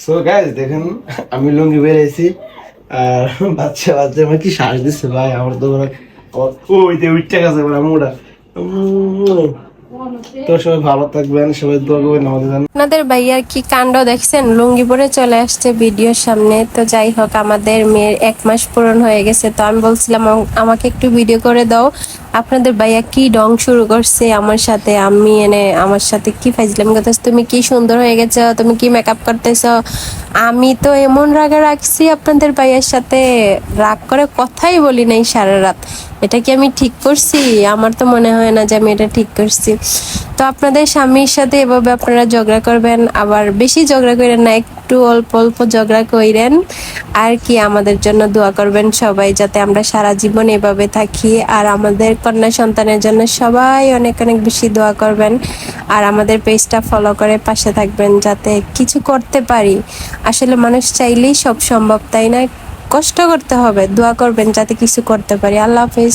So guys দেখেন আমি লুঙ্গি বেরিয়েছি আর বাচ্চা বাচ্চা আমার কি শ্বাস দিচ্ছে ভাই আমার তো ওই যে উঠতে গেছে মোটা। তো সবাই ভালো থাকবেন, সবাই দোয়া করবেন আমাদের জন্য। আপনাদের ভাইয়ার কি কাণ্ড দেখছেন, লুঙ্গি পরে চলে আসছে ভিডিওর সামনে। তো যাই হোক, আমাদের মেয়ের 1 মাস পূরণ হয়ে গেছে, তো আমি বলছিলাম আমাকে একটু ভিডিও করে দাও। আপনাদের ভাইয়া কি ডং শুরু করছে আমার সাথে, আমি আমার সাথে কি ফাইজলামি করতেছ, তুমি কি সুন্দর হয়ে গেছো, তুমি কি মেকআপ করতেছ। আমি তো এমন রাগে রাখছি আপনাদের ভাইয়ার সাথে, রাগ করে কথাই বলি নাই সারা রাত। এটা কি আমি ঠিক করছি? আমার তো মনে হয় না যে আমি এটা ঠিক করছি। তো আপনাদের স্বামীর সাথে এভাবে আপনারা ঝগড়া করবেন, আবার বেশি ঝগড়া করেন না, একটু অল্প অল্প ঝগড়া কইরেন। আর কি আমাদের জন্য দোয়া করবেন সবাই, যাতে আমরা সারা জীবন এভাবে থাকি। আর আমাদের কন্যা সন্তানের জন্য সবাই অনেক অনেক বেশি দোয়া করবেন। আর আমাদের পেজটা ফলো করে পাশে থাকবেন, যাতে কিছু করতে পারি। আসলে মানুষ চাইলেই সব সম্ভব, তাই না? কষ্ট করতে হবে, দোয়া করবেন যাতে কিছু করতে পারি। আল্লাহ হাফেজ।